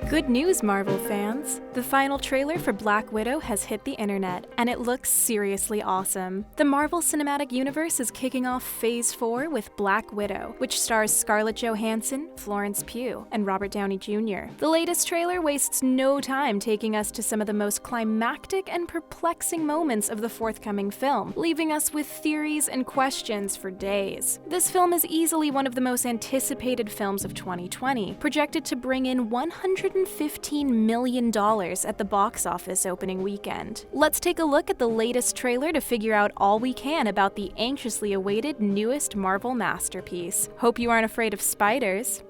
Good news, Marvel fans! The final trailer for Black Widow has hit the internet, and it looks seriously awesome. The Marvel Cinematic Universe is kicking off Phase 4 with Black Widow, which stars Scarlet Johansson, Florence Pugh, and Robert Downey Jr. The latest trailer wastes no time taking us to some of the most climactic and perplexing moments of the forthcoming film, leaving us with theories and questions for days. This film is easily one of the most anticipated films of 2020, projected to bring in $115 million at the box office opening weekend. Let's take a look at the latest trailer to figure out all we can about the anxiously awaited newest Marvel masterpiece. Hope you aren't afraid of spiders.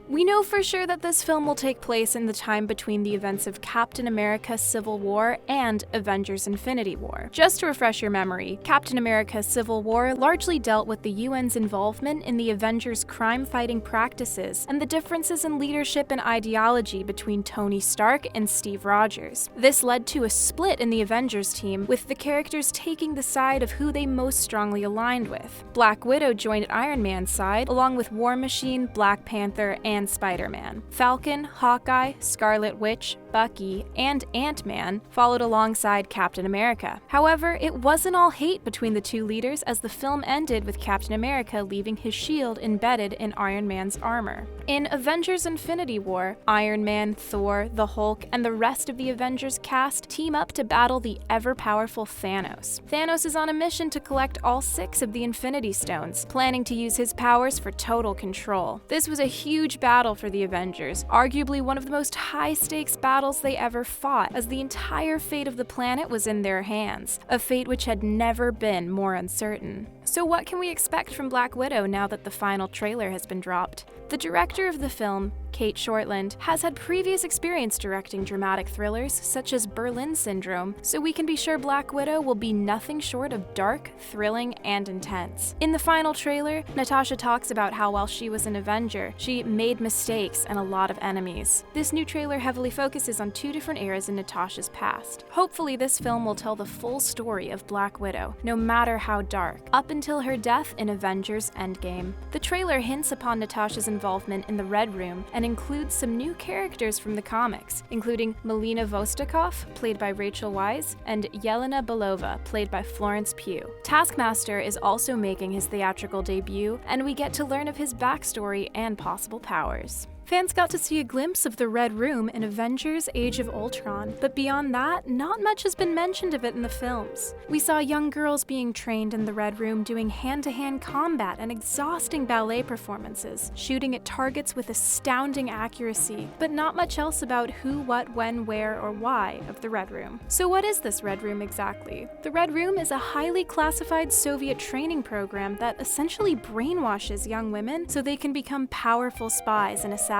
We know for sure that this film will take place in the time between the events of Captain America: Civil War and Avengers: Infinity War. Just to refresh your memory, Captain America: Civil War largely dealt with the UN's involvement in the Avengers' crime-fighting practices and the differences in leadership and ideology between Tony Stark and Steve Rogers. This led to a split in the Avengers team, with the characters taking the side of who they most strongly aligned with. Black Widow joined Iron Man's side, along with War Machine, Black Panther, and Spider-Man. Falcon, Hawkeye, Scarlet Witch, Bucky, and Ant-Man followed alongside Captain America. However, it wasn't all hate between the two leaders, as the film ended with Captain America leaving his shield embedded in Iron Man's armor. In Avengers: Infinity War, Iron Man, Thor, the Hulk, and the rest of the Avengers cast team up to battle the ever-powerful Thanos. Thanos is on a mission to collect all 6 of the Infinity Stones, planning to use his powers for total control. This was a huge battle for the Avengers, arguably one of the most high-stakes battles they ever fought, as the entire fate of the planet was in their hands, a fate which had never been more uncertain. So what can we expect from Black Widow now that the final trailer has been dropped? The director of the film, Kate Shortland, has had previous experience directing dramatic thrillers such as Berlin Syndrome, so we can be sure Black Widow will be nothing short of dark, thrilling, and intense. In the final trailer, Natasha talks about how while she was an Avenger, she made mistakes and a lot of enemies. This new trailer heavily focuses on 2 different eras in Natasha's past. Hopefully this film will tell the full story of Black Widow, no matter how dark, up until her death in Avengers: Endgame. The trailer hints upon Natasha's involvement in the Red Room and includes some new characters from the comics, including Melina Vostokov, played by Rachel Weisz, and Yelena Belova, played by Florence Pugh. Taskmaster is also making his theatrical debut, and we get to learn of his backstory and possible powers. Fans got to see a glimpse of the Red Room in Avengers: Age of Ultron, but beyond that, not much has been mentioned of it in the films. We saw young girls being trained in the Red Room doing hand-to-hand combat and exhausting ballet performances, shooting at targets with astounding accuracy, but not much else about who, what, when, where, or why of the Red Room. So what is this Red Room exactly? The Red Room is a highly classified Soviet training program that essentially brainwashes young women so they can become powerful spies and assassins.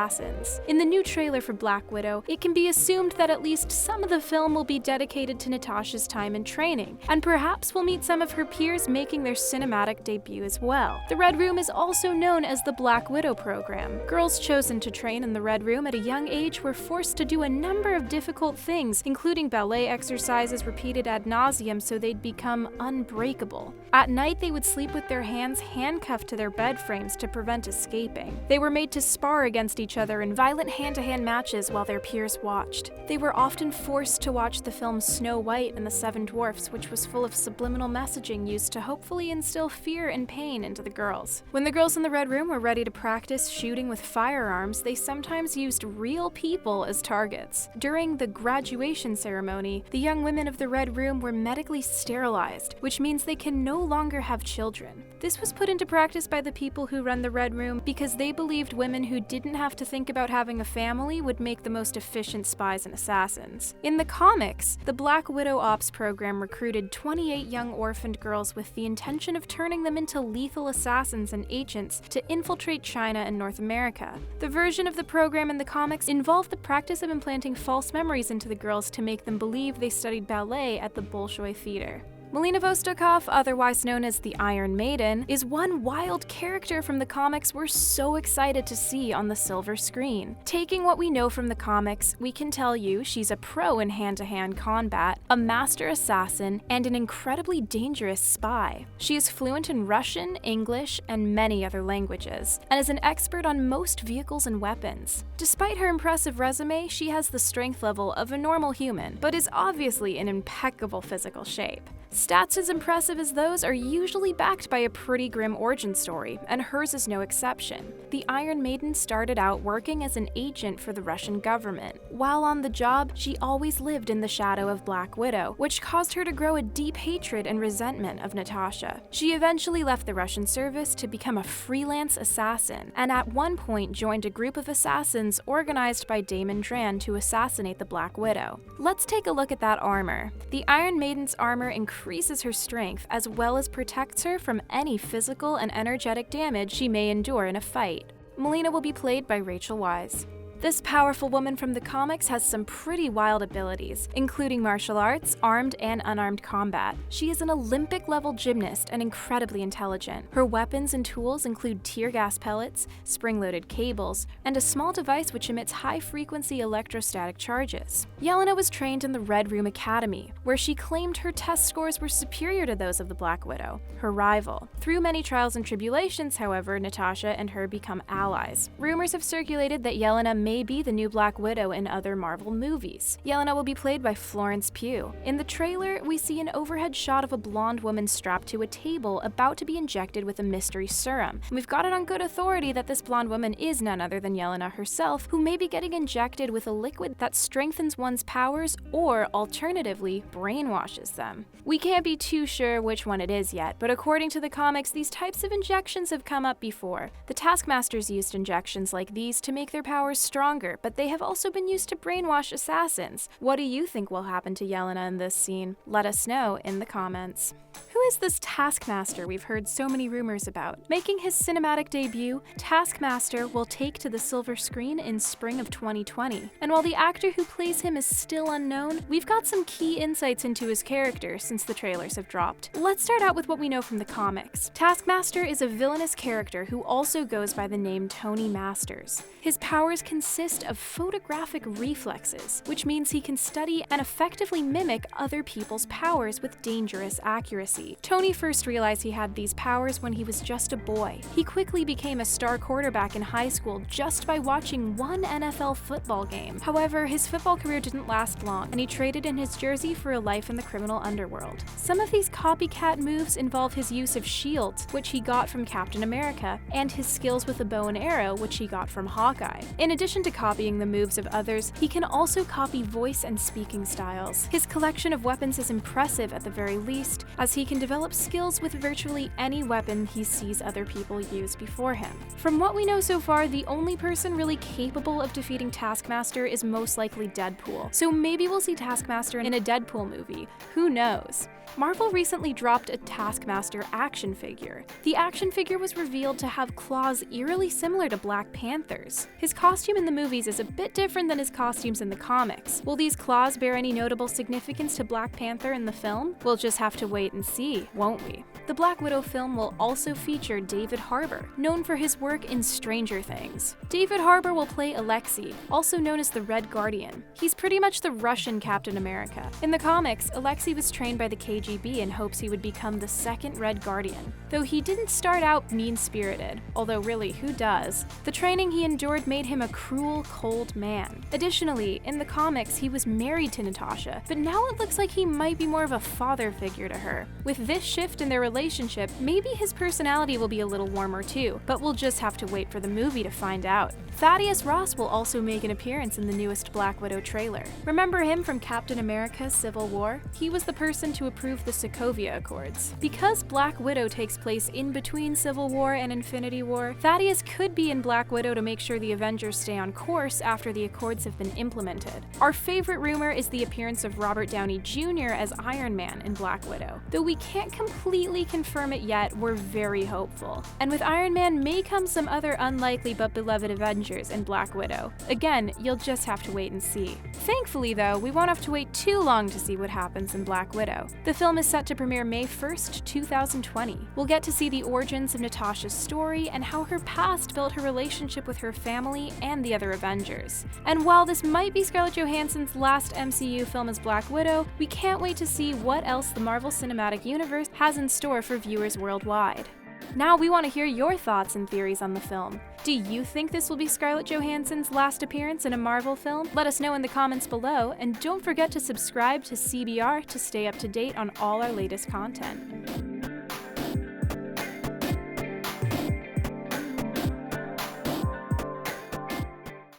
In the new trailer for Black Widow, it can be assumed that at least some of the film will be dedicated to Natasha's time in training, and perhaps we'll meet some of her peers making their cinematic debut as well. The Red Room is also known as the Black Widow program. Girls chosen to train in the Red Room at a young age were forced to do a number of difficult things, including ballet exercises repeated ad nauseum so they'd become unbreakable. At night, they would sleep with their hands handcuffed to their bed frames to prevent escaping. They were made to spar against each other in violent hand-to-hand matches while their peers watched. They were often forced to watch the film Snow White and the Seven Dwarfs, which was full of subliminal messaging used to hopefully instill fear and pain into the girls. When the girls in the Red Room were ready to practice shooting with firearms, they sometimes used real people as targets. During the graduation ceremony, the young women of the Red Room were medically sterilized, which means they can no longer have children. This was put into practice by the people who run the Red Room because they believed women who didn't have to think about having a family would make the most efficient spies and assassins. In the comics, the Black Widow Ops program recruited 28 young orphaned girls with the intention of turning them into lethal assassins and agents to infiltrate China and North America. The version of the program in the comics involved the practice of implanting false memories into the girls to make them believe they studied ballet at the Bolshoi Theater. Melina Vostokov, otherwise known as the Iron Maiden, is one wild character from the comics we're so excited to see on the silver screen. Taking what we know from the comics, we can tell you she's a pro in hand-to-hand combat, a master assassin, and an incredibly dangerous spy. She is fluent in Russian, English, and many other languages, and is an expert on most vehicles and weapons. Despite her impressive resume, she has the strength level of a normal human, but is obviously in impeccable physical shape. Stats as impressive as those are usually backed by a pretty grim origin story, and hers is no exception. The Iron Maiden started out working as an agent for the Russian government. While on the job, she always lived in the shadow of Black Widow, which caused her to grow a deep hatred and resentment of Natasha. She eventually left the Russian service to become a freelance assassin, and at one point joined a group of assassins organized by Damon Dran to assassinate the Black Widow. Let's take a look at that armor. The Iron Maiden's armor increases her strength as well as protects her from any physical and energetic damage she may endure in a fight. Melina will be played by Rachel Weisz. This powerful woman from the comics has some pretty wild abilities, including martial arts, armed and unarmed combat. She is an Olympic-level gymnast and incredibly intelligent. Her weapons and tools include tear gas pellets, spring-loaded cables, and a small device which emits high-frequency electrostatic charges. Jelena was trained in the Red Room Academy, where she claimed her test scores were superior to those of the Black Widow, her rival. Through many trials and tribulations, however, Natasha and her become allies. Rumors have circulated that Jelena may be the new Black Widow in other Marvel movies. Jelena will be played by Florence Pugh. In the trailer, we see an overhead shot of a blonde woman strapped to a table about to be injected with a mystery serum. And we've got it on good authority that this blonde woman is none other than Jelena herself, who may be getting injected with a liquid that strengthens one's powers or, alternatively, brainwashes them. We can't be too sure which one it is yet, but according to the comics, these types of injections have come up before. The Taskmasters used injections like these to make their powers stronger, but they have also been used to brainwash assassins. What do you think will happen to Jelena in this scene? Let us know in the comments. Who is this Taskmaster we've heard so many rumors about? Making his cinematic debut, Taskmaster will take to the silver screen in spring of 2020. And while the actor who plays him is still unknown, we've got some key insights into his character since the trailers have dropped. Let's start out with what we know from the comics. Taskmaster is a villainous character who also goes by the name Tony Masters. His powers consist of photographic reflexes, which means he can study and effectively mimic other people's powers with dangerous accuracy. Tony first realized he had these powers when he was just a boy. He quickly became a star quarterback in high school just by watching one NFL football game. However, his football career didn't last long, and he traded in his jersey for a life in the criminal underworld. Some of these copycat moves involve his use of shields, which he got from Captain America, and his skills with a bow and arrow, which he got from Hawkeye. In addition to copying the moves of others, he can also copy voice and speaking styles. His collection of weapons is impressive at the very least, as he can develop skills with virtually any weapon he sees other people use before him. From what we know so far, the only person really capable of defeating Taskmaster is most likely Deadpool, so maybe we'll see Taskmaster in a Deadpool movie. Who knows? Marvel recently dropped a Taskmaster action figure. The action figure was revealed to have claws eerily similar to Black Panther's. His costume in the movies is a bit different than his costumes in the comics. Will these claws bear any notable significance to Black Panther in the film? We'll just have to wait and see, won't we? The Black Widow film will also feature David Harbour, known for his work in Stranger Things. David Harbour will play Alexei, also known as the Red Guardian. He's pretty much the Russian Captain America. In the comics, Alexei was trained by the KGB in hopes he would become the second Red Guardian. Though he didn't start out mean-spirited, although really, who does? The training he endured made him a cruel, cold man. Additionally, in the comics, he was married to Natasha, but now it looks like he might be more of a father figure to her. With this shift in their relationship, maybe his personality will be a little warmer too, but we'll just have to wait for the movie to find out. Thaddeus Ross will also make an appearance in the newest Black Widow trailer. Remember him from Captain America: Civil War? He was the person to approve the Sokovia Accords. Because Black Widow takes place in between Civil War and Infinity War, Thaddeus could be in Black Widow to make sure the Avengers stay on course after the Accords have been implemented. Our favorite rumor is the appearance of Robert Downey Jr. as Iron Man in Black Widow. Though we can't completely confirm it yet, we're very hopeful. And with Iron Man may come some other unlikely but beloved Avengers in Black Widow. Again, you'll just have to wait and see. Thankfully though, we won't have to wait too long to see what happens in Black Widow. The The film is set to premiere May 1st, 2020. We'll get to see the origins of Natasha's story and how her past built her relationship with her family and the other Avengers. And while this might be Scarlett Johansson's last MCU film as Black Widow, we can't wait to see what else the Marvel Cinematic Universe has in store for viewers worldwide. Now we want to hear your thoughts and theories on the film. Do you think this will be Scarlett Johansson's last appearance in a Marvel film? Let us know in the comments below, and don't forget to subscribe to CBR to stay up to date on all our latest content.